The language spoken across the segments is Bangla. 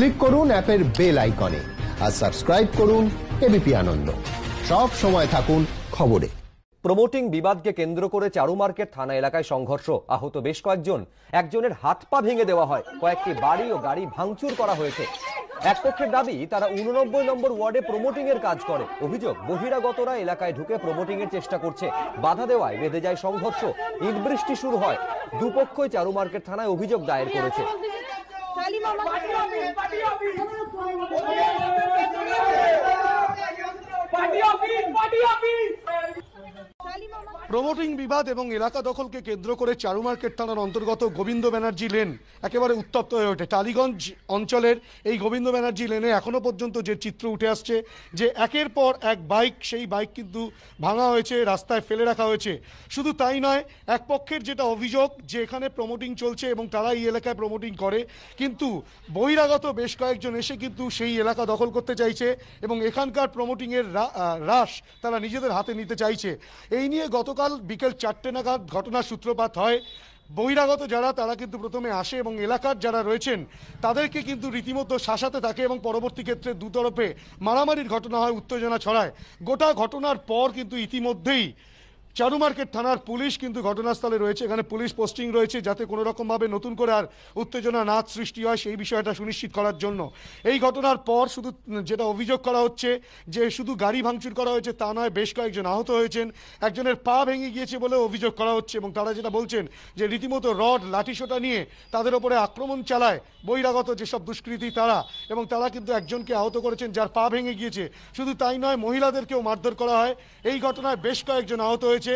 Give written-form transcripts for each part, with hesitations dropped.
ক্লিক করুন অ্যাপের বেল আইকনে আর সাবস্ক্রাইব করুন এবিপি আনন্দ। সব সময় থাকুন খবরে। প্রমোটিং বিবাদকে কেন্দ্র করে চারুমার্কেট থানা এলাকায় সংঘর্ষ, আহত বেশ কয়েকজন। একজনের হাত পা ভেঙে দেওয়া হয়, কয়েকটি বাড়ি ও গাড়ি ভাঙচুর করা হয়েছে। এক পক্ষের দাবি তারা 89 নম্বর ওয়ার্ডে প্রমোটিং এর কাজ করে। অভিযোগ বহিরাগতরা এলাকায় ঢুকে প্রমোটিং এর চেষ্টা করছে। বাধা দেওয়ায় বেঁধে যায় সংঘর্ষ, ইট বৃষ্টি শুরু হয়। দুপক্ষই চারুমার্কেট থানায় অভিযোগ দায়ের করেছে। প্রমোটিং বিবাদ এবং এলাকা দখলকে কেন্দ্র করে চারুমার্কেট থানার অন্তর্গত গোবিন্দ ব্যানার্জি লেন একেবারে উত্তপ্ত হয়ে ওঠে। টালিগঞ্জ অঞ্চলের এই গোবিন্দ ব্যানার্জি লেনে এখনো পর্যন্ত যে চিত্র উঠে আসছে, যে একের পর এক বাইক, সেই বাইক কিন্তু ভাঙা হয়েছে, রাস্তায় ফেলে রাখা হয়েছে। শুধু তাই নয়, এক পক্ষের যেটা অভিযোগ যে এখানে প্রমোটিং চলছে এবং তারা এই এলাকায় প্রমোটিং করে, কিন্তু বহিরাগত বেশ কয়েকজন এসে কিন্তু সেই এলাকা দখল করতে চাইছে এবং এখানকার প্রমোটিংয়ের হ্রাস তারা নিজেদের হাতে নিতে চাইছে। এই নিয়ে গতকাল বিকেল 4টে নাগাদ ঘটনার সূত্রপাত হয়। বহিরাগত যারা, তারা কিন্তু প্রথমে আসে এবং এলাকার যারা রয়েছেন তাদেরকে কিন্তু রীতিমতো শাসাতে থাকে এবং পরবর্তী ক্ষেত্রে দুতরফে মারামারির ঘটনা হয়, উত্তেজনা ছড়ায়। গোটা ঘটনার পর কিন্তু ইতিমধ্যেই চারুমার্কেট থানার পুলিশ কিন্তু ঘটনাস্থলে রয়েছে। এখানে পুলিশ পোস্টিং রয়েছে যাতে কোনো রকমভাবে নতুন করে আর উত্তেজনা না সৃষ্টি হয় সেই বিষয়টা সুনিশ্চিত করার জন্য। এই ঘটনার পর শুধু যেটা অভিযোগ করা হচ্ছে যে শুধু গাড়ি ভাঙচুর করা হয়েছে তা নয়, বেশ কয়েকজন আহত হয়েছেন, একজনের পা ভেঙে গিয়েছে বলে অভিযোগ করা হচ্ছে এবং তারা যেটা বলছেন যে রীতিমতো রড লাঠিসোঁটা নিয়ে তাদের ওপরে আক্রমণ চালায় বহিরাগত যেসব দুষ্কৃতী তারা, এবং তারা কিন্তু একজনকে আহত করেছেন যার পা ভেঙে গিয়েছে। শুধু তাই নয়, মহিলাদেরকেও মারধর করা হয়। এই ঘটনায় বেশ কয়েকজন আহত হয়েছে।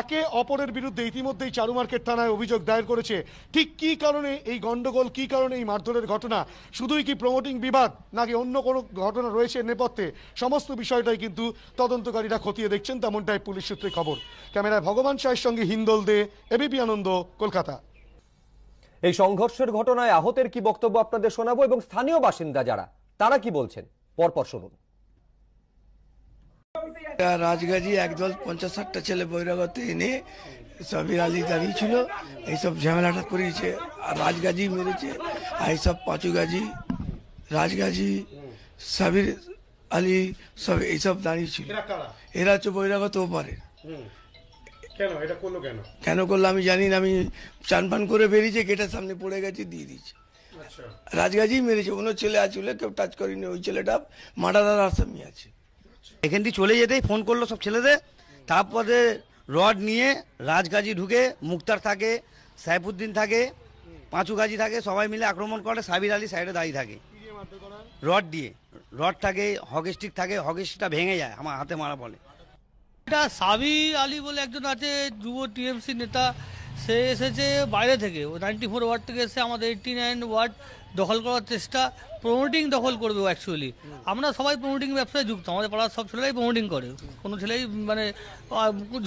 একে অপরের বিরুদ্ধে ইতিমধ্যেই চারুমার্কেট থানায় অভিযোগ দায়ের করেছে। ঠিক কি কারণে এই গন্ডগোল, কি কারণে এই মারধরের ঘটনা, শুধুই কি প্রমোটিং বিবাদ নাকি অন্য কোনো ঘটনা রয়েছে নেপথ্যে, সমস্ত বিষয়টাই কিন্তু তদন্তকারীরা খতিয়ে দেখছেন, তেমনটাই পুলিশ সূত্রে খবর। ক্যামেরায় ভগবান শাহের সঙ্গে হিন্দল দে, এবিপি আনন্দ, কলকাতা। এই সংঘর্ষের ঘটনায় আহতের কি বক্তব্য আপনাদের শোনাবো এবং স্থানীয় বাসিন্দা যারা, তারা কি বলছেন, পরপর শুনুন। রাজগাজি একদল 50-60টা ছেলে বহিরাগত এনে সাবির আলী দাঁড়িয়েছিল, এইসব ঝামেলাটা করিয়েছে। আর রাজগাজি মেরেছে, আর এইসব পাঁচুগাজি, রাজগাজি, সাবির আলী সব এইসব দাঁড়িয়েছিল। এরা হচ্ছে বহিরাগত ওপারে। কেন করলো আমি জানি না, আমি চান পান করে বেরিয়েছে, গেটের সামনে পড়ে গেছে, দিয়ে দিয়েছে। রাজগাজি মেরেছে, অন্য ছেলে আছে, কেউ টাচ করেনি। ওই ছেলেটা মার্ডারার আসামি আছে। এখান থেকে চলে যেতেই ফোন করলো সব ছেলেদের, তারপরে রড নিয়ে রাজগাজি ঢুকে, মুক্তার থাকে, সাইফুদ্দিন থাকে, পাঁচুগাজি থাকে, সবাই মিলে আক্রমণ করে। সাবির আলী সাইডে দাঁড়িয়ে থাকে, রড দিয়ে, রড থাকে, হকি স্টিক থাকে, হকি স্টিকটা ভেঙে যায় আমার হাতে মারা বলে। এটা সাবির আলী বলে একজন আছে, যুব টিএমসি নেতা। সে এসেছে বাইরে থেকে, 94 ওয়ার্ড থেকে এসে আমাদের 89 ওয়ার্ড দখল করার চেষ্টা, প্রমোটিং দখল করবে। অ্যাকচুয়ালি আমরা সবাই প্রমোটিং ব্যবসায় যুক্ত, আমাদের পাড়ার সব ছেলেরাই প্রমোটিং করে, কোনো ছেলেই মানে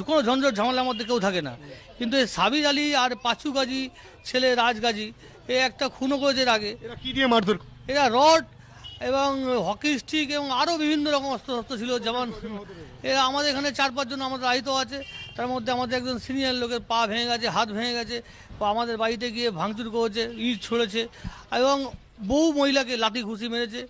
কোনো ঝঞ্ঝট ঝামেলার মধ্যে কেউ থাকে না। কিন্তু এই সাবির আলী আর পাঁচুগাজি ছেলে রাজগাজি, এ একটা খুনও করেছে এর আগে। এরা কি দিয়ে মারধর? এরা রড এবং হকি স্টিক এবং আরও বিভিন্ন রকম অস্ত্র ছিল। যেমন এরা আমাদের এখানে 4-5 জন আমাদের আহত আছে, তার মধ্যে আমাদের একজন সিনিয়র লোকের পা ভেঙে গেছে, হাত ভেঙে গেছে, আমাদের বাড়িতে গিয়ে ভাঙচুর করেছে, ইট ছড়েছে এবং বহু মহিলাকে লাঠি ঘুষি মেরেছে।